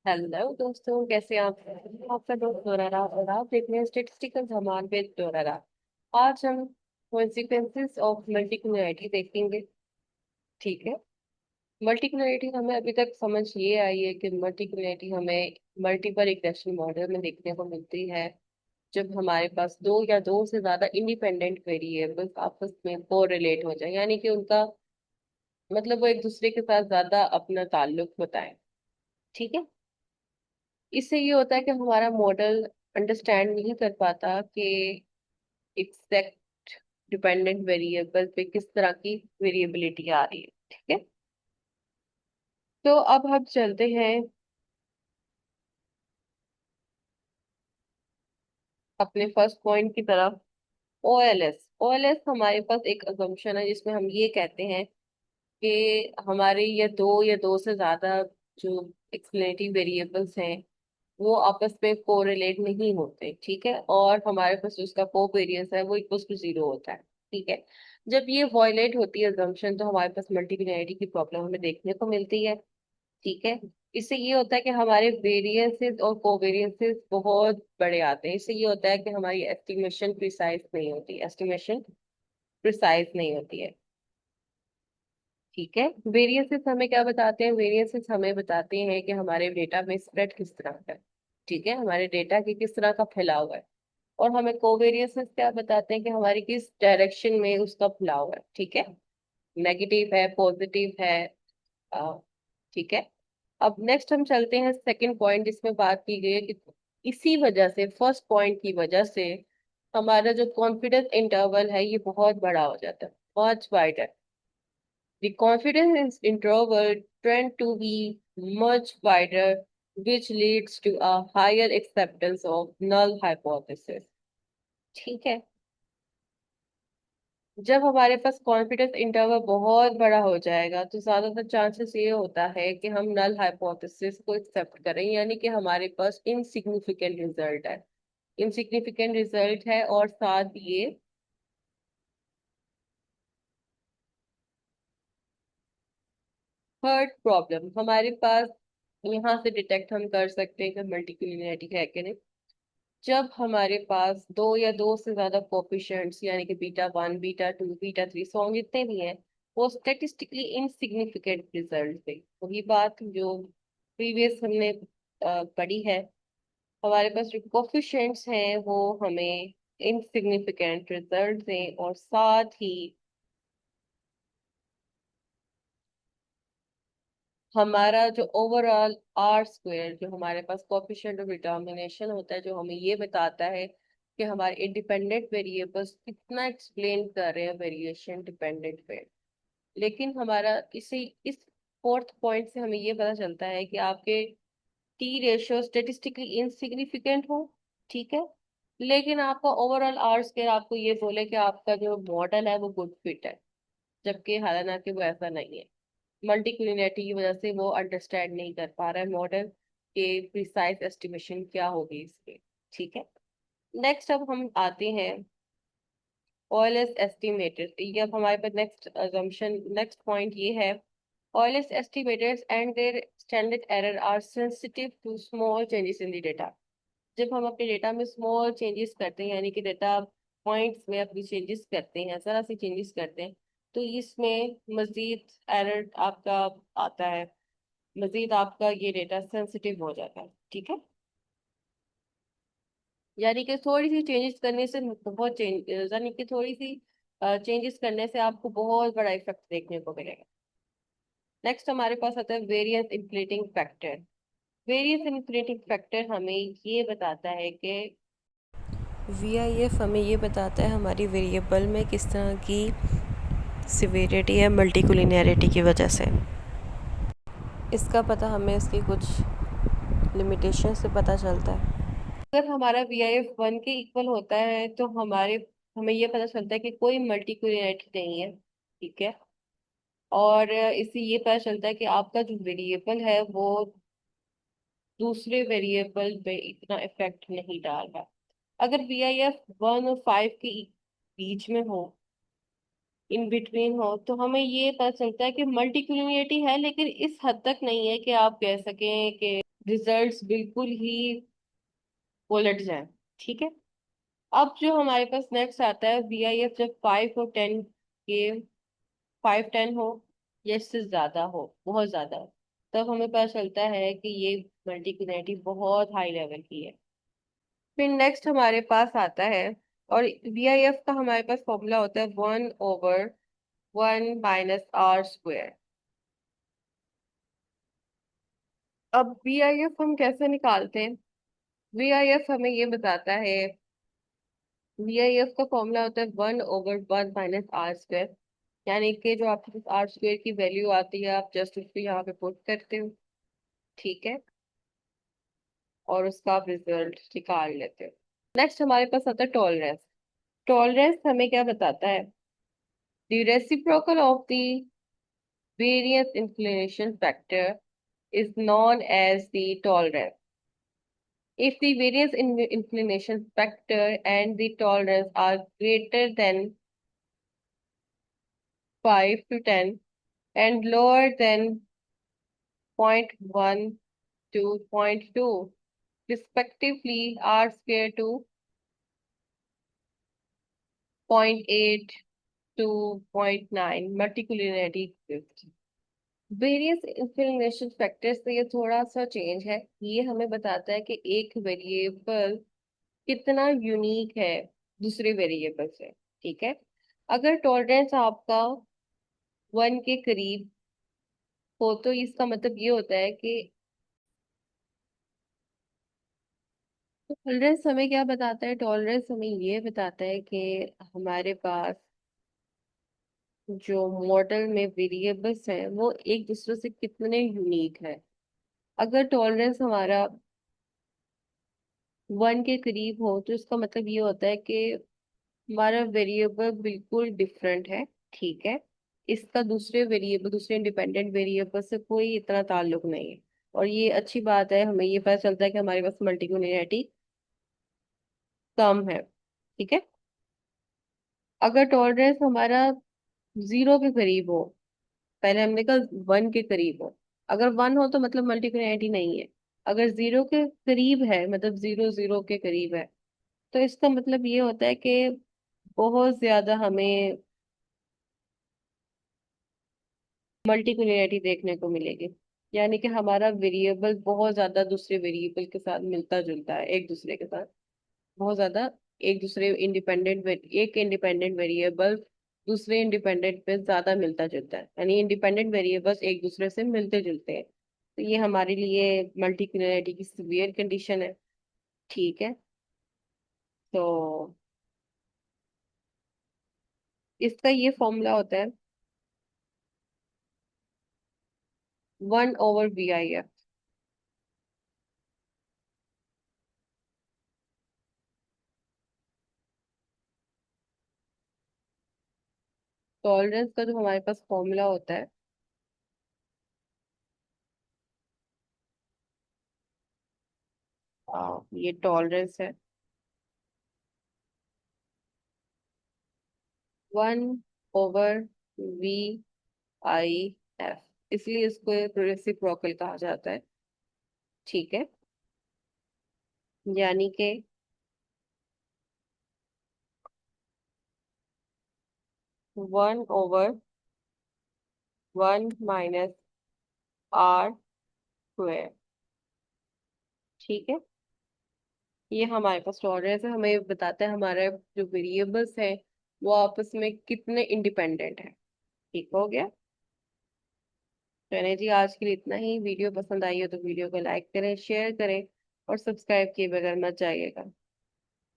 Hello दोस्तों, कैसे आप? आपका दोस्त दोरारा और आप देख रहे हैं स्टेटिस्टिकल धमाल विद दोरारा। आज हम कॉन्सिक्वेंसेस ऑफ मल्टीकुलरिटी देखेंगे। ठीक है। मल्टीकुलरिटी हमें अभी तक समझ ये आई है कि मल्टीकुलरिटी हमें मल्टीपल रिग्रेशन मॉडल में देखने को मिलती है, जब हमारे पास दो या दो से ज्यादा इंडिपेंडेंट वेरिएबल्स आपस में कोरिलेट हो जाए, यानी कि उनका मतलब वो एक दूसरे के साथ ज्यादा अपना ताल्लुक बताएं। ठीक है। इससे ये होता है कि हमारा मॉडल अंडरस्टैंड नहीं कर पाता कि एग्जैक्ट डिपेंडेंट वेरिएबल पे किस तरह की वेरिएबिलिटी आ रही है। ठीक है। तो अब हम चलते हैं अपने फर्स्ट पॉइंट की तरफ। ओएलएस ओएलएस हमारे पास एक अजम्पशन है जिसमें हम ये कहते हैं कि हमारे ये दो या दो से ज्यादा जो एक्सप्लेनेटरी वेरिएबल्स हैं वो आपस में कोरिलेट नहीं होते। ठीक है। और हमारे पास जो उसका कोवेरियंस है वो इक्वल टू जीरो होता है। ठीक है। जब ये वॉयलेट होती है assumption, तो हमारे पास मल्टीप्लिनेरिटी की प्रॉब्लम हमें देखने को मिलती है। ठीक है। इससे ये होता है कि हमारे वेरिएंसेस और कोवेरियंसेस बहुत बड़े आते हैं। इससे ये होता है कि हमारी एस्टिमेशन प्रिसाइज नहीं होती है। ठीक है। वेरिएंसेस हमें क्या बताते हैं? वेरिएंसेस हमें बताते हैं कि हमारे डेटा में स्प्रेड किस तरह का है। ठीक है। हमारे डेटा की किस तरह का फैलाव है। और हमें कोवेरिएंसेस क्या बताते हैं कि हमारी किस डायरेक्शन में उसका फैलाव है। ठीक है। नेगेटिव है, पॉजिटिव है। अ, ठीक है। अब नेक्स्ट हम चलते हैं सेकंड पॉइंट जिसमें बात की गई है कि इसी वजह से, फर्स्ट पॉइंट की वजह से, हमारा जो कॉन्फिडेंस इंटरवल है ये बहुत बड़ा हो जाता है, बहुत वाइड है। The confidence interval tend to be much wider, which leads to a higher acceptance of null hypothesis. ठीक है। जब हमारे पास कॉन्फिडेंस इंटरवल बहुत बड़ा हो जाएगा तो ज्यादातर चांसेस ये होता है कि हम नल हाइपोथेसिस को एक्सेप्ट करें, यानी कि हमारे पास इनसिग्निफिकेंट रिजल्ट है। इनसिग्निफिकेंट रिजल्ट है और साथ ये थर्ड प्रॉब्लम हमारे पास यहाँ से डिटेक्ट हम कर सकते हैं कि मल्टीकुलिनिटी है कि नहीं। जब हमारे पास दो या दो से ज्यादा कोफिशिएंट्स, यानी कि beta 1, beta 2, beta 3, so on जितने भी हैं, वो स्टेटिस्टिकली इनसिग्निफिकेंट रिजल्ट थे। वही बात जो प्रीवियस हमने पढ़ी है। हमारे पास जो कोफिशिएंट्स हैं वो हमें इनसिग्निफिकेंट रिजल्ट दें, और साथ ही हमारा जो ओवरऑल आर स्क्वायर, जो हमारे पास कोफिशिएंट ऑफ डिटर्मिनेशन होता है, जो हमें ये बताता है कि हमारे इंडिपेंडेंट वेरिएबल्स कितना एक्सप्लेन कर रहे हैं वेरिएशन डिपेंडेंट पे। लेकिन हमारा इस फोर्थ पॉइंट से हमें ये पता चलता है कि आपके टी रेशियो स्टेटिस्टिकली इनसिग्निफिकेंट हो। ठीक है। लेकिन आपका ओवरऑल आर स्क्वायर आपको ये बोले कि आपका जो मॉडल है वो गुड फिट है, जबकि हालांकि वो ऐसा नहीं है। मल्टीक्लिनिटी की वजह से वो अंडरस्टैंड नहीं कर पा रहा है मॉडल के प्रिसाइज एस्टिमेशन क्या होगी इसके। ठीक है। नेक्स्ट अब हम आते हैं ऑयलेस एस्टिमेटेड। ये अब हमारे पास नेक्स्ट अजम्पशन, नेक्स्ट पॉइंट ये है, OLS estimators and their standard error are sensitive to small changes in the data. जब हम अपने डेटा में स्मॉल चेंजेस करते हैं, यानी कि डेटा पॉइंट्स में अपनी चेंजेस करते हैं, जरा सी चेंजेस करते हैं, तो इसमें मजीद एरर आपका आता है, मजीद आपका ये डेटा सेंसिटिव हो जाता है। ठीक है। यानी कि थोड़ी सी चेंजेस करने से बहुत चेंज, यानी कि थोड़ी सी चेंजेस करने से आपको बहुत बड़ा इफेक्ट देखने को मिलेगा। नेक्स्ट हमारे पास आता है variance inflating factor. Variance inflating factor हमें ये बताता है कि VIF हमें ये बताता है हमारी वेरिएबल में किस तरह की सिवियरिटी है मल्टीकुलिनैरिटी की वजह से। इसका पता हमें इसकी कुछ लिमिटेशन से पता चलता है। अगर हमारा VIF 1 के इक्वल होता है तो हमें ये पता चलता है कि कोई मल्टीकुलिनेट नहीं है। ठीक है। और इससे ये पता चलता है कि आपका जो वेरिएबल है वो दूसरे वेरिएबल पे इतना इफेक्ट नहीं डाल रहा। अगर VIF 1 और 5 के बीच में हो, इन बिटवीन हो, तो हमें ये पता चलता है कि मल्टीकुलिनिटी है, लेकिन इस हद तक नहीं है कि आप कह सकें कि रिजल्ट्स बिल्कुल ही उलट जाए। ठीक है। अब जो हमारे पास नेक्स्ट आता है VIF, जब 5 और 10 के 5-10 हो या इससे ज्यादा हो, बहुत ज्यादा हो, तब हमें पता चलता है कि ये मल्टीकुलरिटी बहुत हाई लेवल की है। फिर नेक्स्ट हमारे पास आता है, और VIF का हमारे पास फॉर्मूला होता है 1/1 - R²। अब VIF हम कैसे निकालते हैं? VIF हमें ये बताता है, VIF का फॉर्मूला होता है 1/1 - R²। यानी कि जो आपके पास R² की वैल्यू आती है, आप जस्ट उसको यहाँ पे पुट करते हो। ठीक है। और उसका आप रिजल्ट निकाल लेते हो। नेक्स्ट हमारे पास आता है टॉलरेंस। टॉलरेंस हमें क्या बताता है? The reciprocal of the various inclination factor is known as the tolerance. If the various inclination factor and the tolerance are greater than 5 to 10 and lower than zero point 0.1 to zero point 0.2 respectively, R² to 0.8 to 0.9 multicularity exists. Various inclination factor से ये थोड़ा सा change है। ये हमें बताता है कि एक वेरिएबल कितना यूनिक है दूसरे वेरिएबल से। ठीक है। अगर टॉलरेंस आपका 1 के करीब हो, तो इसका मतलब ये होता है कि टॉलरेंस हमें क्या बताता है? टॉलरेंस हमें ये बताता है कि हमारे पास जो मॉडल में वेरिएबल्स हैं वो एक दूसरे से कितने यूनिक है। अगर टॉलरेंस हमारा 1 के करीब हो, तो इसका मतलब ये होता है कि हमारा वेरिएबल बिल्कुल डिफरेंट है। ठीक है। इसका दूसरे वेरिएबल, दूसरे इंडिपेंडेंट वेरिएबल से कोई इतना ताल्लुक नहीं है। और ये अच्छी बात है, हमें ये पता चलता है कि हमारे पास मल्टीकुलरिटी कम है। ठीक है। अगर टॉलरेंस हमारा 0 के करीब हो, पहले हमने कहा 1 के करीब हो, अगर 1 हो तो मतलब मल्टीकुलरिटी नहीं है। अगर 0 के करीब है, मतलब 0 0 के करीब है, तो इसका मतलब ये होता है कि बहुत ज्यादा हमें मल्टीकुलरिटी देखने को मिलेगी। यानी कि हमारा वेरिएबल बहुत ज्यादा दूसरे वेरिएबल के साथ मिलता जुलता है, एक दूसरे के साथ बहुत ज्यादा। एक इंडिपेंडेंट वेरिएबल दूसरे इंडिपेंडेंट पे ज्यादा मिलता जुलता है, यानी इंडिपेंडेंट वेरिएबल्स एक दूसरे से मिलते जुलते हैं। तो ये हमारे लिए मल्टीकुलरिटी की सीवियर कंडीशन है। ठीक है। तो इसका ये फॉर्मूला होता है 1/VIF। टॉलरेंस का जो हमारे पास फॉर्मूला होता है, ये टॉलरेंस है 1/VIF, इसलिए इसको रेसिप्रोकल कहा जाता है। ठीक है। यानी कि 1/1 - R²। ठीक है। ये हमारे पास टॉलरेंस है, हमें बताता है हमारे जो वेरिएबल्स हैं वो आपस में कितने इंडिपेंडेंट हैं। ठीक हो गया। चलिए जी, आज के लिए इतना ही। वीडियो पसंद आई हो तो वीडियो को लाइक करें, शेयर करें और सब्सक्राइब किए बगैर मत जाइएगा।